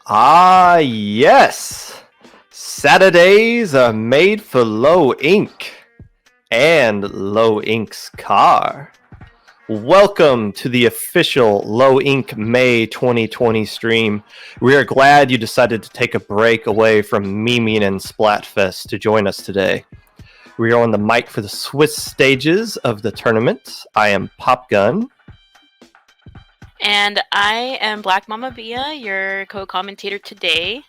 Ah, yes! Saturdays are made for Low Ink and Low Ink's car. Welcome to the official Low Ink May 2020 stream. We are glad you decided to take a break away from memeing and Splatfest to join us today. We are on the mic for the Swiss stages of the tournament. I am Popgun. And I am Black Mama Bia, your co-commentator today.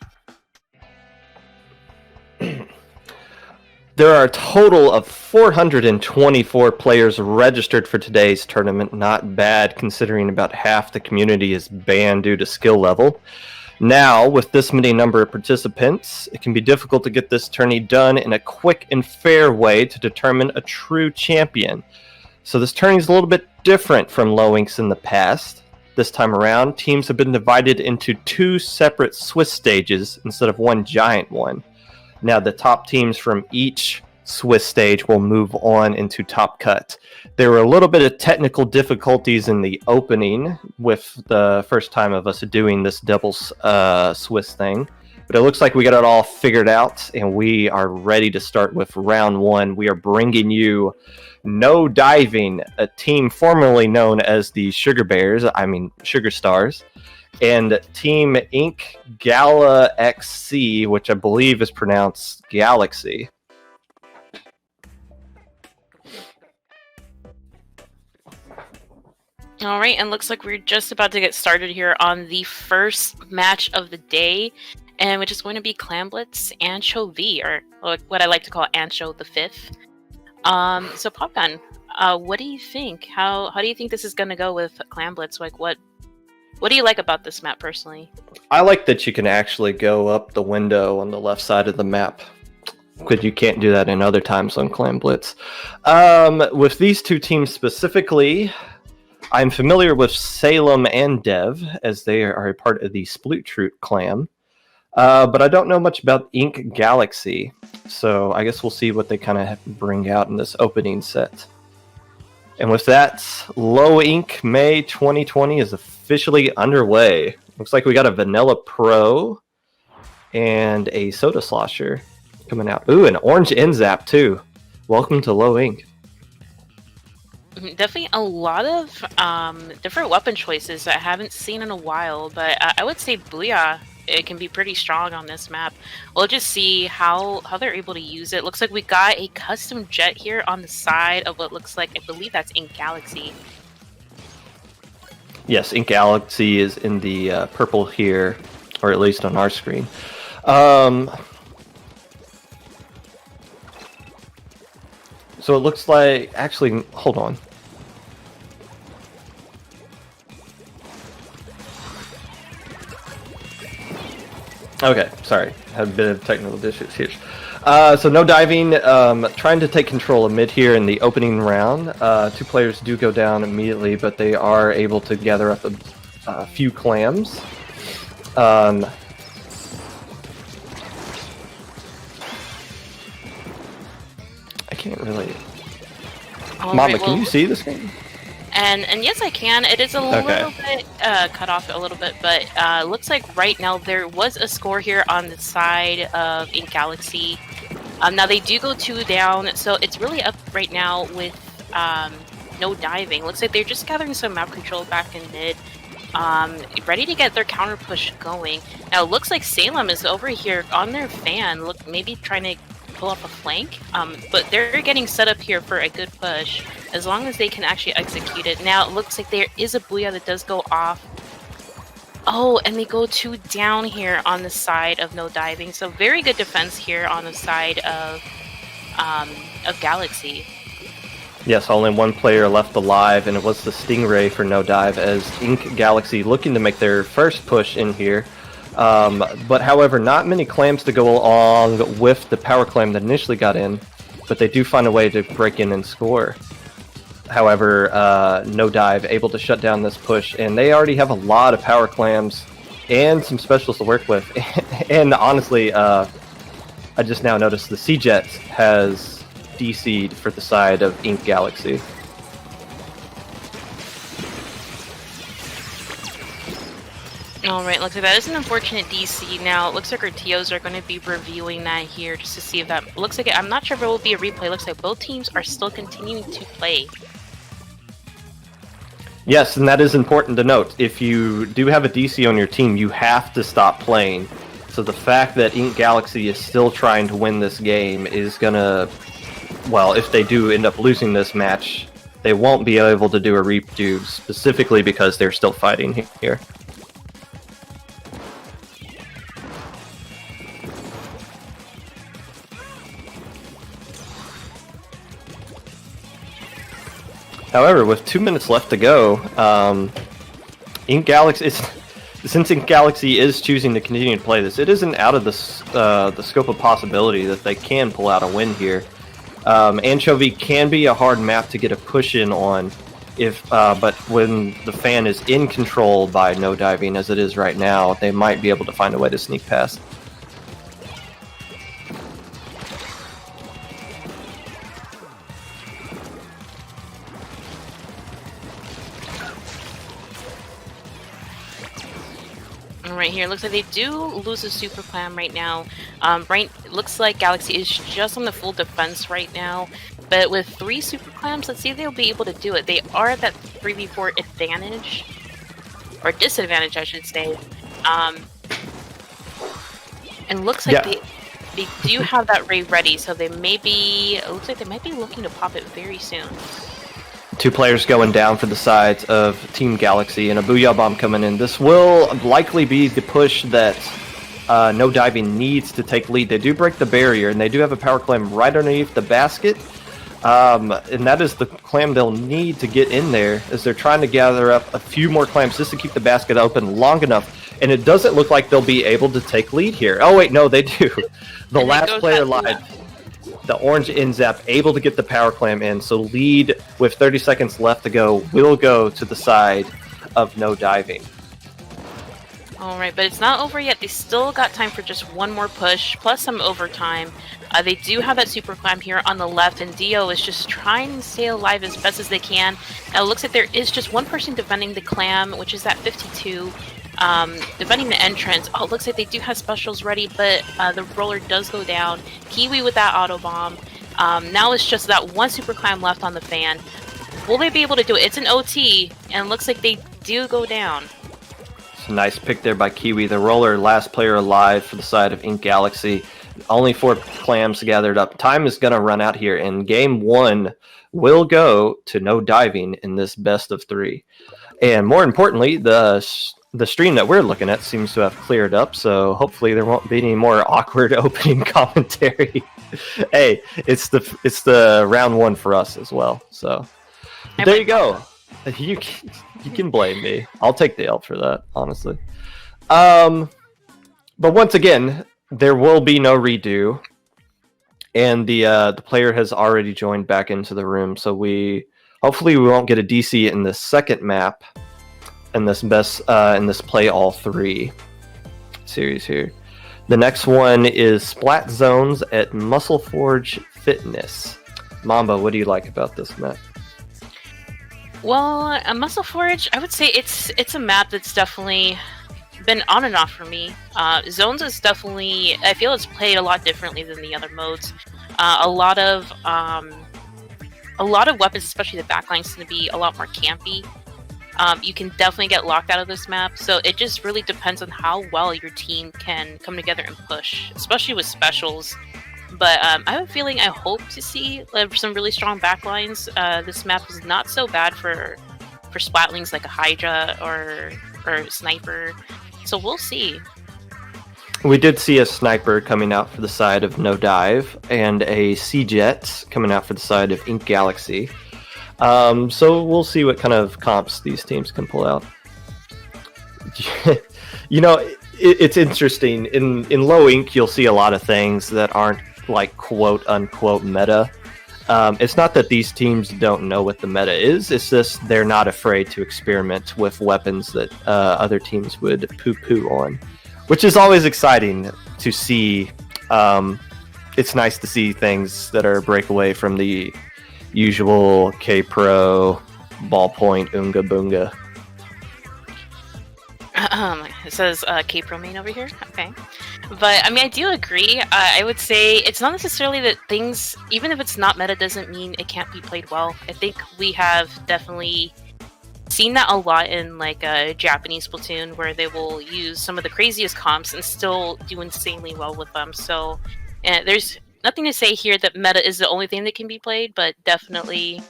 There are a total of 424 players registered for today's tournament. Not bad, considering about half the community is banned due to skill level. Now, with this many number of participants, it can be difficult to get this tourney done in a quick and fair way to determine a true champion. So this tourney is a little bit different from Low Inks in the past. This time around, teams have been divided into two separate Swiss stages instead of one giant one. Now, the top teams from each Swiss stage will move on into Top Cut. There were a little bit of technical difficulties in the opening with the first time of us doing this double Swiss thing, but it looks like we got it all figured out, and we are ready to start with round one. We are bringing you No Diving, a team formerly known as the Sugar Stars, and Team Ink GalaXsea, which I believe is pronounced GalaXsea. All right, and looks like we're just about to get started here on the first match of the day, and which is going to be Clamblitz Anchovy, or what I like to call Ancho the Fifth. So Popgun, what do you think? How do you think this is going to go with Clamblitz? Like, what do you like about this map personally? I like that you can actually go up the window on the left side of the map, because you can't do that in other times on Clamblitz. With these two teams specifically, I'm familiar with Salem and Dev, as they are a part of the Splatoon clan. But I don't know much about Ink GalaXsea, so I guess we'll see what they kind of bring out in this opening set. And with that, Low Ink May 2020 is officially underway. Looks like we got a Vanilla Pro and a Soda Slosher coming out. Ooh, an Orange N-Zap too. Welcome to Low Ink. Definitely a lot of different weapon choices that I haven't seen in a while, but I would say Booyah, it can be pretty strong on this map. We'll just see how they're able to use it. Looks like we got a custom jet here on the side of what looks like, I believe that's Ink GalaXsea. Yes, Ink GalaXsea is in the purple here, or at least on our screen. So it looks like, actually, hold on. Okay, sorry, had a bit of technical issues here. So No Diving, trying to take control of mid here in the opening round. Two players do go down immediately, but they are able to gather up a few clams. I can't really... Mama, can you see this game? And yes, I can. It is a little bit cut off a little bit, but looks like right now there was a score here on the side of Ink GalaXsea. Now they do go 2 down, so it's really up right now with No Diving. Looks like they're just gathering some map control back in mid, ready to get their counter push going. Now it looks like Salem is over here on their fan, maybe trying to pull up a flank, but they're getting set up here for a good push as long as they can actually execute it. Now it looks like there is a Booyah that does go off. Oh, and they go 2 down here on the side of No Diving, so very good defense here on the side of GalaXsea. Yes, only one player left alive, and it was the Stingray for No Dive, as Ink GalaXsea looking to make their first push in here. But however, not many clams to go along with the power clam that initially got in, but they do find a way to break in and score. However, No Dive able to shut down this push, and they already have a lot of power clams and some specials to work with. And honestly, I just now noticed the C-Jet has DC'd for the side of Ink GalaXsea. Alright, looks like that is an unfortunate DC. Now, it looks like our TOs are going to be reviewing that here just to see if that... Looks like I'm not sure if it will be a replay. Looks like both teams are still continuing to play. Yes, and that is important to note. If you do have a DC on your team, you have to stop playing. So the fact that GalaXsea is still trying to win this game is gonna... Well, if they do end up losing this match, they won't be able to do a redo, specifically because they're still fighting here. However, with 2 minutes left to go, since GalaXsea is choosing to continue to play this, it isn't out of the scope of possibility that they can pull out a win here. Anchovy can be a hard map to get a push in on, but when the fan is in control by no diving, as it is right now, they might be able to find a way to sneak past. Right here, looks like they do lose a super clam right now. It looks like GalaXsea is just on the full defense right now, but with 3 super clams, let's see if they'll be able to do it. They are at that 3v4 advantage, or disadvantage, I should say. And looks like they do have that ray ready, so they may be. It looks like they might be looking to pop it very soon. 2 players going down for the sides of Team GalaXsea and a Booyah Bomb coming in. This will likely be the push that No Diving needs to take lead. They do break the barrier, and they do have a power clam right underneath the basket. And that is the clam they'll need to get in there, as they're trying to gather up a few more clams just to keep the basket open long enough. And it doesn't look like they'll be able to take lead here. Oh wait, no, they do. The last player live. The orange Inzap able to get the power clam in, so lead with 30 seconds left to go will go to the side of No Diving. Alright, but it's not over yet. They still got time for just one more push, plus some overtime. They do have that super clam here on the left, and Dio is just trying to stay alive as best as they can. Now it looks like there is just one person defending the clam, which is at 52. Defending the entrance. Oh, it looks like they do have specials ready, but the roller does go down. Kiwi with that auto bomb. Now it's just that one super clam left on the fan. Will they be able to do it? It's an OT, and it looks like they do go down. It's a nice pick there by Kiwi. The roller, last player alive for the side of GalaXsea. Only 4 clams gathered up. Time is going to run out here, and game 1 will go to No Diving in this best of 3. And more importantly, the stream that we're looking at seems to have cleared up, so hopefully there won't be any more awkward opening commentary. Hey, it's the round 1 for us as well. So there you go. You can blame me. I'll take the L for that, honestly. But once again, there will be no redo, and the player has already joined back into the room. So hopefully we won't get a DC in the second map. In this play all 3 series here. The next one is Splat Zones at Muscle Forge Fitness. Mamba, what do you like about this map? Well, a Muscle Forge, I would say it's a map that's definitely been on and off for me. Zones is definitely, I feel it's played a lot differently than the other modes. A lot of weapons, especially the backlines, tend to be a lot more campy. You can definitely get locked out of this map, so it just really depends on how well your team can come together and push, especially with specials. But I have a feeling, I hope to see some really strong backlines. This map is not so bad for splatlings like a Hydra or Sniper, so we'll see. We did see a Sniper coming out for the side of No Dive, and a Sea-Jet coming out for the side of GalaXsea. So we'll see what kind of comps these teams can pull out. You know, it's interesting. In low ink, you'll see a lot of things that aren't like quote unquote meta. It's not that these teams don't know what the meta is. It's just they're not afraid to experiment with weapons that other teams would poo-poo on, which is always exciting to see. It's nice to see things that are a breakaway from the usual K-Pro, ballpoint, Oonga Boonga. It says K-Pro main over here. Okay. But, I mean, I do agree. I would say it's not necessarily that things, even if it's not meta, doesn't mean it can't be played well. I think we have definitely seen that a lot in, like, a Japanese Splatoon, where they will use some of the craziest comps and still do insanely well with them. So, there's nothing to say here that meta is the only thing that can be played, but definitely,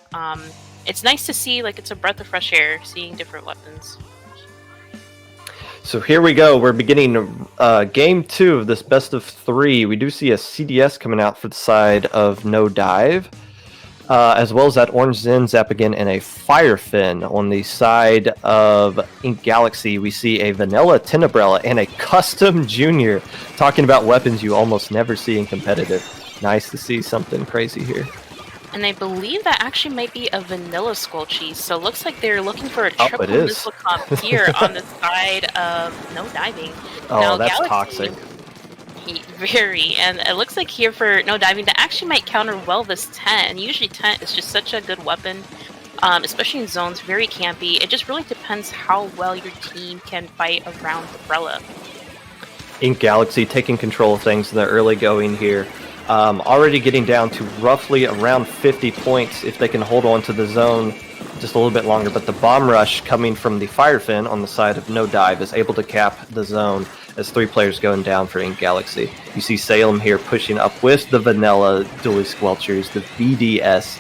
it's nice to see, like, it's a breath of fresh air, seeing different weapons. So here we go. We're beginning game 2 of this best of 3. We do see a CDS coming out for the side of No Dive, as well as that Orange Zen Zap again and a Fire Fin. On the side of Galaxy, we see a Vanilla Tenebrella and a Custom Junior. Talking about weapons you almost never see in competitive. Nice to see something crazy here. And I believe that actually might be a Vanilla Squelchies, so it looks like they're looking for a triple missile comp here on the side of No Diving. Oh, now, that's Galaxy, toxic. Very, and it looks like here for No Diving, that actually might counter well this tent, and usually tent is just such a good weapon, especially in zones, very campy. It just really depends how well your team can fight around Umbrella. Galaxy taking control of things in the early going here. Already getting down to roughly around 50 points if they can hold on to the zone just a little bit longer. But the bomb rush coming from the Fire Fin on the side of No Dive is able to cap the zone as 3 players going down for Galaxy. You see Salem here pushing up with the Vanilla Dually Squelchers, the VDS,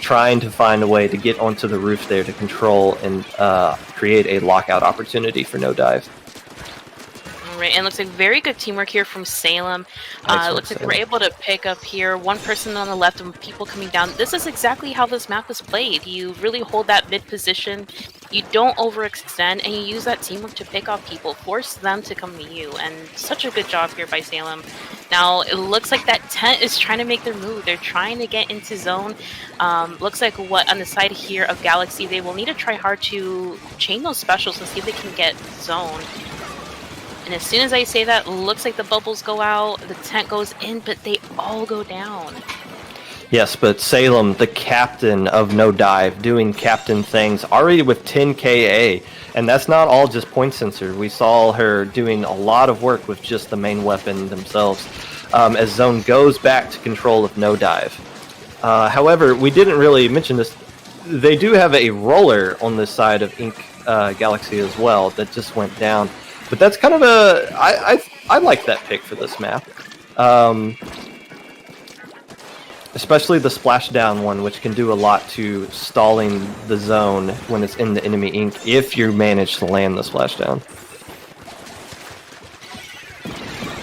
trying to find a way to get onto the roof there to control and create a lockout opportunity for No Dive. Right, and it looks like very good teamwork here from Salem. It looks like we're able to pick up here one person on the left and people coming down. This is exactly how this map is played. You really hold that mid position, you don't overextend, and you use that teamwork to pick off people, force them to come to you, and such a good job here by Salem. Now, it looks like that tent is trying to make their move. They're trying to get into zone. Looks like what on the side here of Galaxy, they will need to try hard to chain those specials and see if they can get zone. And as soon as I say that, looks like the bubbles go out, the tent goes in, but they all go down. Yes, but Salem, the captain of No Dive, doing captain things, already with 10 KA. And that's not all just point sensor. We saw her doing a lot of work with just the main weapon themselves, as Zone goes back to control of No Dive. However, we didn't really mention this. They do have a roller on this side of Galaxy as well that just went down. But that's kind of a... I like that pick for this map. Especially the splashdown one, which can do a lot to stalling the zone when it's in the enemy ink, if you manage to land the splashdown.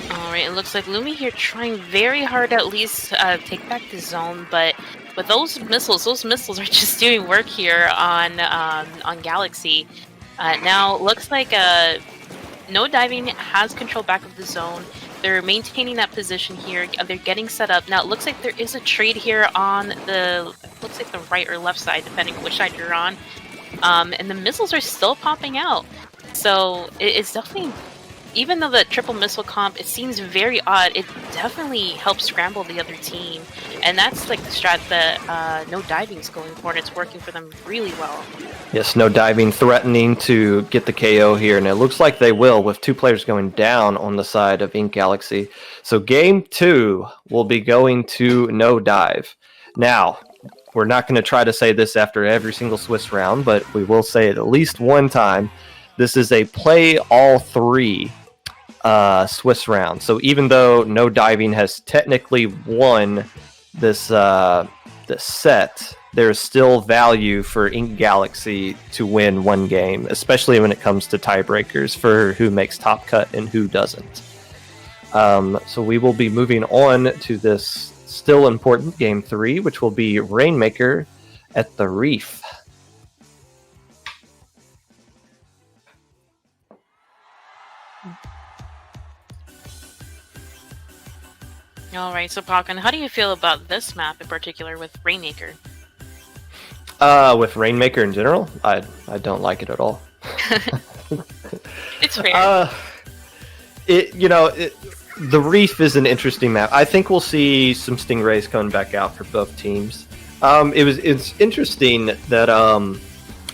Alright, it looks like Lumi here trying very hard to at least take back the zone, but with those missiles are just doing work here on Galaxy. Now, looks like... No Diving has control back of the zone. They're maintaining that position here. They're getting set up. Now, it looks like there is a trade here on the... looks like the right or left side, depending on which side you're on. And the missiles are still popping out. So, it's definitely... even though the triple missile comp, it seems very odd, it definitely helps scramble the other team. And that's like the strat that No Diving's going for, and it's working for them really well. Yes, No Diving threatening to get the KO here, and it looks like they will, with 2 players going down on the side of Galaxy. So game 2 will be going to No Dive. Now, we're not going to try to say this after every single Swiss round, but we will say it at least one time. This is a play all 3 Swiss round. So even though No Diving has technically won this set, there's still value for Galaxy to win one game, especially when it comes to tiebreakers for who makes top cut and who doesn't. So we will be moving on to this still important game 3, which will be Rainmaker at the Reef. Alright, so Falcon, how do you feel about this map in particular with Rainmaker? With Rainmaker in general, I don't like it at all. It's fair. The Reef is an interesting map. I think we'll see some Stingrays coming back out for both teams. It's interesting that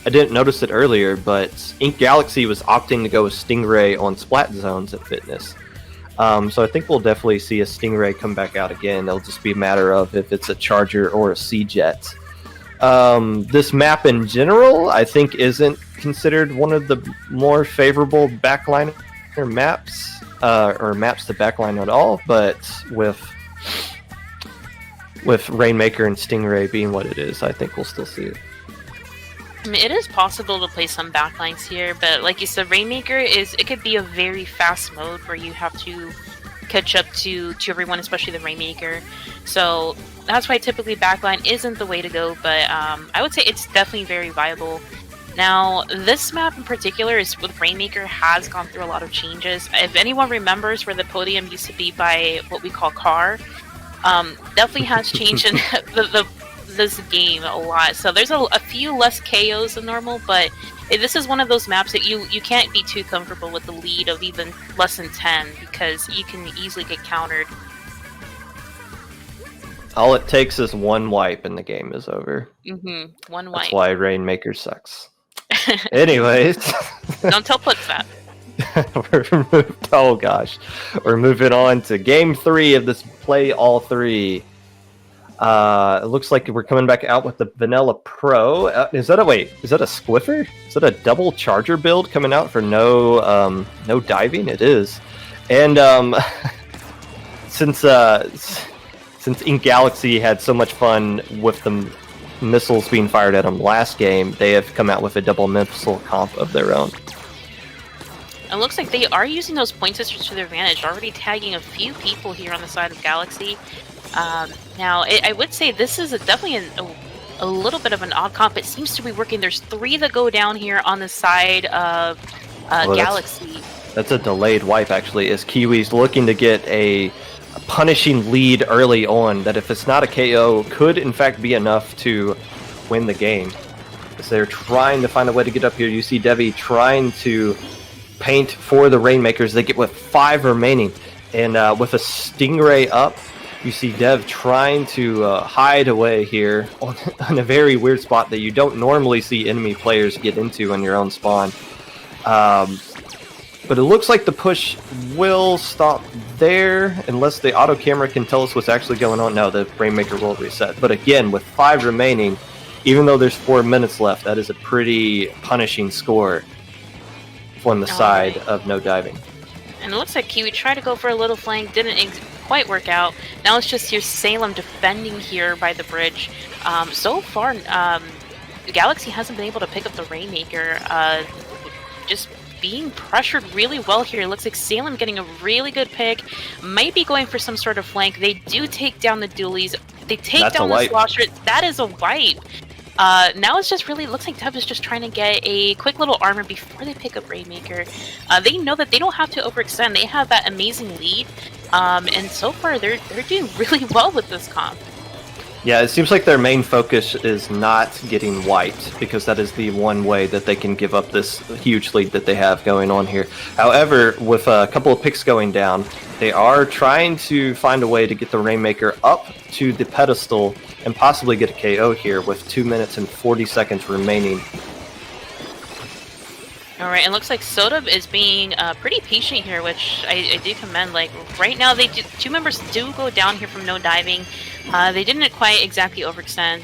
I didn't notice it earlier, but GalaXsea was opting to go with Stingray on Splat Zones at Fitness. So I think we'll definitely see a Stingray come back out again. It'll just be a matter of if it's a Charger or a Sea-Jet. This map in general, I think, isn't considered one of the more favorable backliner maps, or maps to backline at all, but with Rainmaker and Stingray being what it is, I think we'll still see it. I mean, it is possible to play some backlines here, but like you said, Rainmaker it could be a very fast mode where you have to catch up to everyone, especially the Rainmaker. So that's why typically backline isn't the way to go, but I would say it's definitely very viable. Now, this map in particular is with Rainmaker has gone through a lot of changes. If anyone remembers where the podium used to be by what we call car, definitely has changed in this game a lot. So there's a few less KOs than normal, but this is one of those maps that you can't be too comfortable with the lead of even less than 10 because you can easily get countered. All it takes is one wipe and the game is over. One wipe. That's why Rainmaker sucks. Anyways. Don't tell Plix that. Oh gosh. We're moving on to game 3 of this play all 3. It looks like we're coming back out with the Vanilla Pro. Is that a Squiffer? Is that a double Charger build coming out for no diving? It is. And since GalaXsea had so much fun with the missiles being fired at them last game, they have come out with a double missile comp of their own. It looks like they are using those point sisters to their advantage, already tagging a few people here on the side of GalaXsea. Now, I would say this is definitely a little bit of an odd comp. It seems to be working. There's 3 that go down here on the side of GalaXsea. That's a delayed wipe, actually, as Kiwi's looking to get a punishing lead early on that, if it's not a KO, could in fact be enough to win the game. As they're trying to find a way to get up here. You see Devi trying to paint for the Rainmakers. They get with 5 remaining, and with a Stingray up, you see Dev trying to hide away here on a very weird spot that you don't normally see enemy players get into on your own spawn. But it looks like the push will stop there, unless the auto camera can tell us what's actually going on. No, the Rainmaker will reset. But again, with 5 remaining, even though there's 4 minutes left, that is a pretty punishing score on the side of no diving. And it looks like Kiwi tried to go for a little flank, didn't quite work out. Now it's just here Salem defending here by the bridge. So far, GalaXsea hasn't been able to pick up the Rainmaker. Just being pressured really well here. It looks like Salem getting a really good pick. Might be going for some sort of flank. They do take down the dualies. They take down the slosher. That is a wipe. Now it's just really, looks like Dev is just trying to get a quick little armor before they pick up Rainmaker. They know that they don't have to overextend. They have that amazing lead. And so far, they're doing really well with this comp. Yeah, it seems like their main focus is not getting wiped, because that is the one way that they can give up this huge lead that they have going on here. However, with a couple of picks going down, they are trying to find a way to get the Rainmaker up to the pedestal and possibly get a KO here with 2 minutes and 40 seconds remaining. Alright, it looks like Soda is being pretty patient here, which I do commend. Like, right now, 2 members do go down here from no diving. They didn't quite exactly overextend.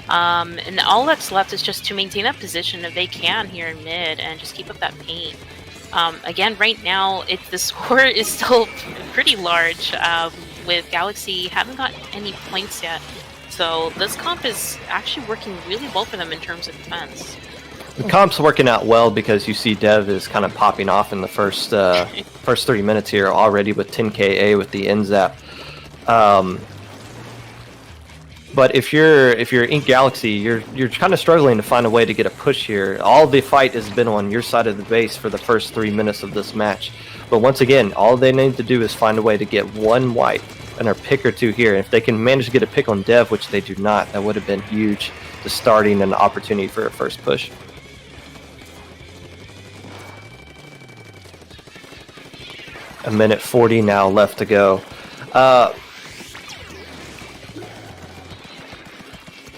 And all that's left is just to maintain that position if they can here in mid and just keep up that paint. Again, right now, the score is still pretty large, with GalaXsea haven't got any points yet. So this comp is actually working really well for them in terms of defense. The comp's working out well because you see Dev is kind of popping off in the first 3 minutes here already with 10 KA with the end zap. But if you're GalaXsea, you're kind of struggling to find a way to get a push here. All the fight has been on your side of the base for the first 3 minutes of this match. But once again, all they need to do is find a way to get one wipe and a pick or 2 here. And if they can manage to get a pick on Dev, which they do not, that would have been huge to starting an opportunity for a first push. A minute 40 now left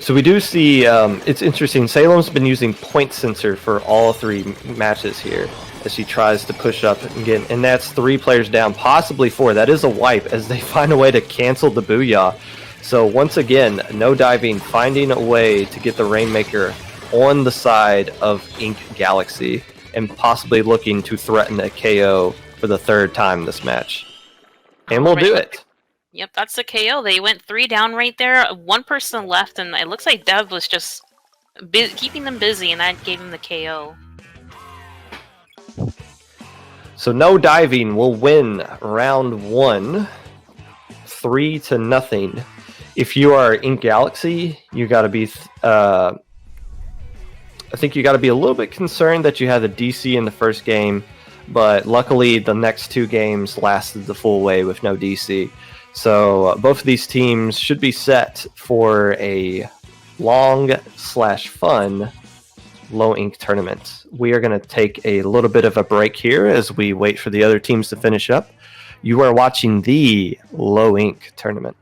So we do see, it's interesting, Salem's been using point sensor for all 3 matches here as she tries to push up and get, and that's 3 players down, possibly 4. That is a wipe as they find a way to cancel the Booyah. So once again, no diving, finding a way to get the Rainmaker on the side of GalaXsea and possibly looking to threaten a KO for the 3rd time this match. And we'll do it. Yep, that's the KO. They went 3 down right there. 1 person left, and it looks like Dev was just keeping them busy, and that gave him the KO. So no diving will win round 1, 3-0. If you are GalaXsea, you got to be. I think you got to be a little bit concerned that you had a DC in the first game, but luckily the next 2 games lasted the full way with no DC. So both of these teams should be set for a long/fun low ink tournament. We are going to take a little bit of a break here as we wait for the other teams to finish up. You are watching the low ink tournament.